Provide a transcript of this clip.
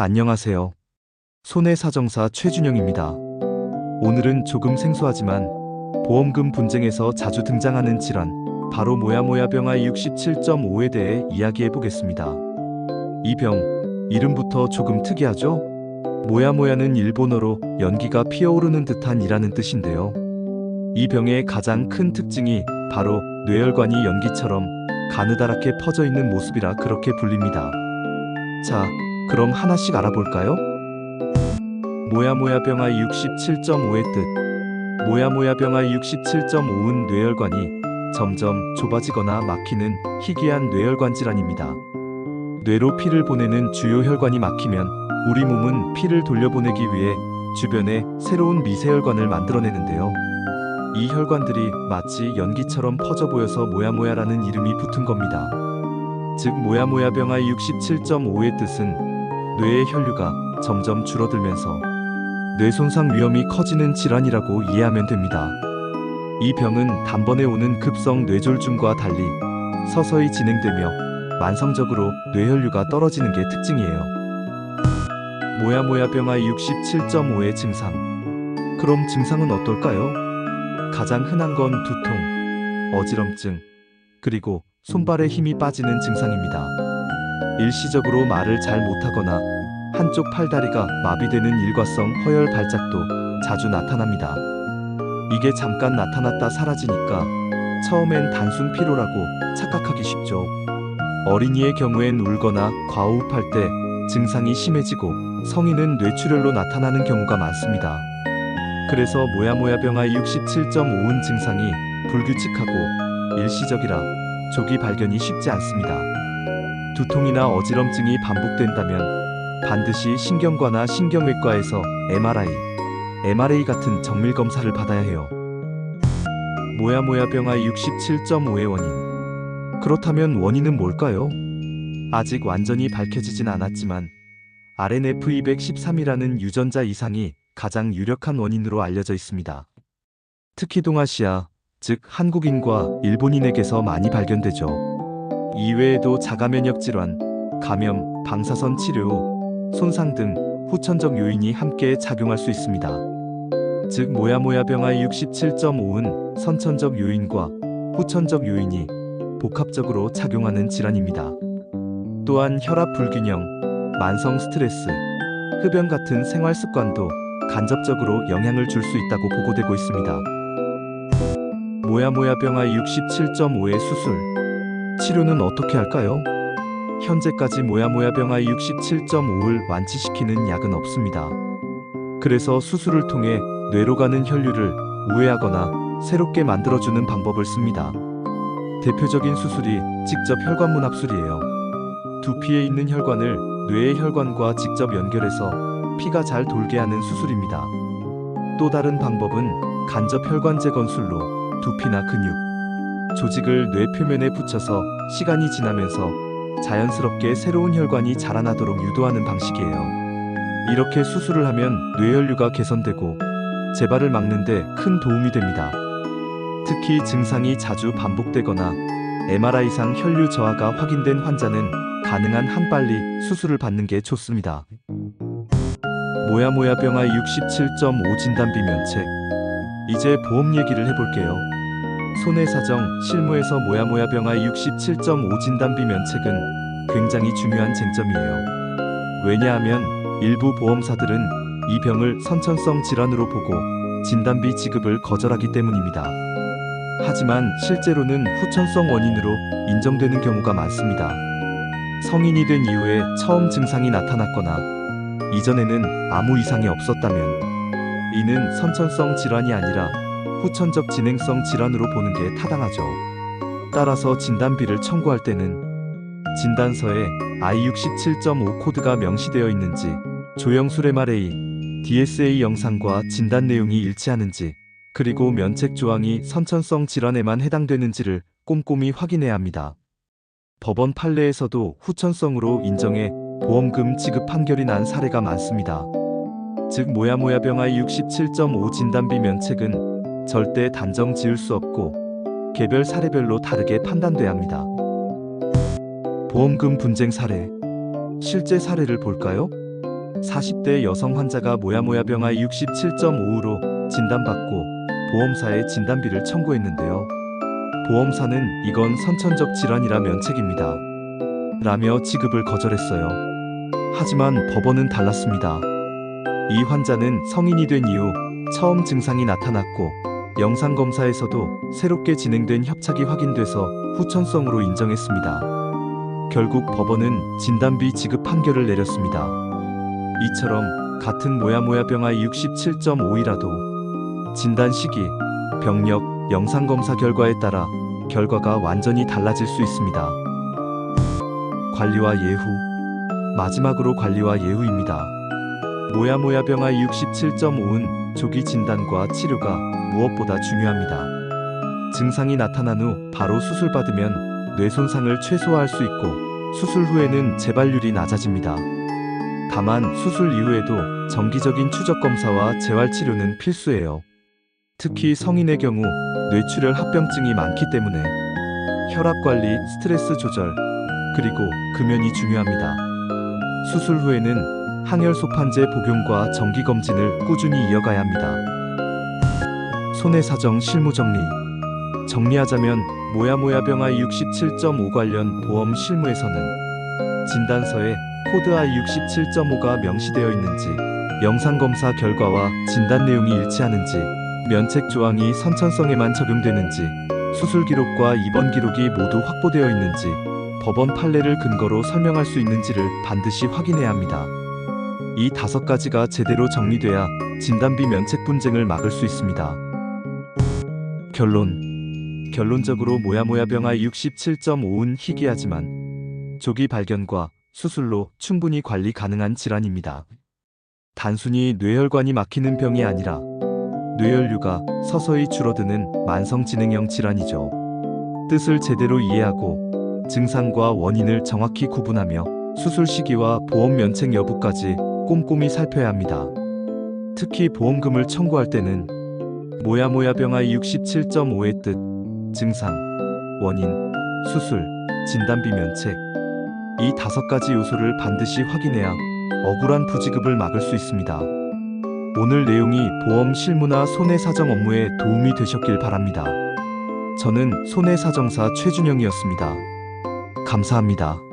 안녕하세요. 손해사정사 최준영입니다. 오늘은 조금 생소하지만 보험금 분쟁에서 자주 등장하는 질환, 바로 모야모야병 I67.5에 대해 이야기해 보겠습니다. 이 병, 이름부터 조금 특이하죠? 모야모야는 일본어로 연기가 피어오르는 듯한 이라는 뜻인데요. 이 병의 가장 큰 특징이 바로 뇌혈관이 연기처럼 가느다랗게 퍼져 있는 모습이라 그렇게 불립니다. 자, 그럼 하나씩 알아볼까요? 모야모야병 I67.5의 뜻. 모야모야병 I67.5은 뇌혈관이 점점 좁아지거나 막히는 희귀한 뇌혈관 질환입니다. 뇌로 피를 보내는 주요 혈관이 막히면 우리 몸은 피를 돌려보내기 위해 주변에 새로운 미세혈관을 만들어내는데요. 이 혈관들이 마치 연기처럼 퍼져 보여서 모야모야라는 이름이 붙은 겁니다. 즉 모야모야병 I67.5의 뜻은 뇌의 혈류가 점점 줄어들면서 뇌 손상 위험이 커지는 질환이라고 이해하면 됩니다. 이 병은 단번에 오는 급성 뇌졸중과 달리 서서히 진행되며 만성적으로 뇌혈류가 떨어지는 게 특징이에요. 모야모야병 I67.5의 증상. 그럼 증상은 어떨까요? 가장 흔한 건 두통, 어지럼증, 그리고 손발에 힘이 빠지는 증상입니다. 일시적으로 말을 잘 못하거나 한쪽 팔다리가 마비되는 일과성 허열 발작도 자주 나타납니다. 이게 잠깐 나타났다 사라지니까 처음엔 단순 피로라고 착각하기 쉽죠. 어린이의 경우엔 울거나 과호흡할 때 증상이 심해지고 성인은 뇌출혈로 나타나는 경우가 많습니다. 그래서 모야모야병 I67.5은 증상이 불규칙하고 일시적이라 조기 발견이 쉽지 않습니다. 두통이나 어지럼증이 반복된다면 반드시 신경과나 신경외과에서 MRI 같은 정밀 검사를 받아야 해요. 모야모야병 I67.5의 원인. 그렇다면 원인은 뭘까요? 아직 완전히 밝혀지진 않았지만 RNF213이라는 유전자 이상이 가장 유력한 원인으로 알려져 있습니다. 특히 동아시아, 즉 한국인과 일본인에게서 많이 발견되죠. 이외에도 자가면역 질환, 감염, 방사선 치료, 손상 등 후천적 요인이 함께 작용할 수 있습니다. 즉 모야모야병 I67.5은 선천적 요인과 후천적 요인이 복합적으로 작용하는 질환입니다. 또한 혈압 불균형, 만성 스트레스, 흡연 같은 생활 습관도 간접적으로 영향을 줄 수 있다고 보고되고 있습니다. 모야모야병 I67.5의 수술. 치료는 어떻게 할까요? 현재까지 모야모야병 I67.5를 완치시키는 약은 없습니다. 그래서 수술을 통해 뇌로 가는 혈류를 우회하거나 새롭게 만들어주는 방법을 씁니다. 대표적인 수술이 직접 혈관문 합술이에요. 두피에 있는 혈관을 뇌의 혈관과 직접 연결해서 피가 잘 돌게 하는 수술입니다. 또 다른 방법은 간접 혈관 재건술로 두피나 근육, 조직을 뇌 표면에 붙여서 시간이 지나면서 자연스럽게 새로운 혈관이 자라나도록 유도하는 방식이에요. 이렇게 수술을 하면 뇌혈류가 개선되고 재발을 막는 데 큰 도움이 됩니다. 특히 증상이 자주 반복되거나 MRI상 혈류 저하가 확인된 환자는 가능한 한 빨리 수술을 받는 게 좋습니다. 모야모야병 I67.5 진단비 면책. 이제 보험 얘기를 해볼게요. 손해사정 실무에서 모야모야병 I67.5 진단비 면책은 굉장히 중요한 쟁점이에요. 왜냐하면 일부 보험사들은 이 병을 선천성 질환으로 보고 진단비 지급을 거절하기 때문입니다. 하지만 실제로는 후천성 원인으로 인정되는 경우가 많습니다. 성인이 된 이후에 처음 증상이 나타났거나 이전에는 아무 이상이 없었다면 이는 선천성 질환이 아니라 후천적 진행성 질환으로 보는 게 타당하죠. 따라서 진단비를 청구할 때는 진단서에 I67.5 코드가 명시되어 있는지, 조영술 MRA, DSA 영상과 진단 내용이 일치하는지, 그리고 면책 조항이 선천성 질환에만 해당되는지를 꼼꼼히 확인해야 합니다. 법원 판례에서도 후천성으로 인정해 보험금 지급 판결이 난 사례가 많습니다. 즉 모야모야병 I67.5 진단비 면책은 절대 단정 지을 수 없고 개별 사례별로 다르게 판단돼야 합니다. 보험금 분쟁 사례. 실제 사례를 볼까요? 40대 여성 환자가 모야모야병 I67.5로 진단받고 보험사에 진단비를 청구했는데요. 보험사는 이건 선천적 질환이라 면책입니다 라며 지급을 거절했어요. 하지만 법원은 달랐습니다. 이 환자는 성인이 된 이후 처음 증상이 나타났고 영상검사에서도 새롭게 진행된 협착이 확인돼서 후천성으로 인정했습니다. 결국 법원은 진단비 지급 판결을 내렸습니다. 이처럼 같은 모야모야병 I67.5이라도 진단 시기, 병력, 영상검사 결과에 따라 결과가 완전히 달라질 수 있습니다. 관리와 예후. 마지막으로 관리와 예후입니다. 모야모야병 I67.5은 조기 진단과 치료가 무엇보다 중요합니다. 증상이 나타난 후 바로 수술받으면 뇌 손상을 최소화할 수 있고 수술 후에는 재발률이 낮아집니다. 다만 수술 이후에도 정기적인 추적 검사와 재활치료는 필수예요. 특히 성인의 경우 뇌출혈 합병증이 많기 때문에 혈압관리, 스트레스 조절, 그리고 금연이 중요합니다. 수술 후에는 항열소판제 복용과 정기검진을 꾸준히 이어가야 합니다. 손해사정 실무정리. 정리하자면 모야모야병 I67.5 관련 보험 실무에서는 진단서에 코드 I67.5가 명시되어 있는지, 영상검사 결과와 진단 내용이 일치하는지, 면책 조항이 선천성에만 적용되는지, 수술 기록과 입원 기록이 모두 확보되어 있는지, 법원 판례를 근거로 설명할 수 있는지를 반드시 확인해야 합니다. 이 5가지가 제대로 정리돼야 진단비 면책 분쟁을 막을 수 있습니다. 결론적으로 모야모야병 I67.5는 희귀하지만 조기 발견과 수술로 충분히 관리 가능한 질환입니다. 단순히 뇌혈관이 막히는 병이 아니라 뇌혈류가 서서히 줄어드는 만성진행형 질환이죠. 뜻을 제대로 이해하고 증상과 원인을 정확히 구분하며 수술 시기와 보험 면책 여부까지 꼼꼼히 살펴야 합니다. 특히 보험금을 청구할 때는 모야모야병 I67.5의 뜻, 증상, 원인, 수술, 진단비 면책, 이 5가지 요소를 반드시 확인해야 억울한 부지급을 막을 수 있습니다. 오늘 내용이 보험 실무나 손해사정 업무에 도움이 되셨길 바랍니다. 저는 손해사정사 최준영이었습니다. 감사합니다.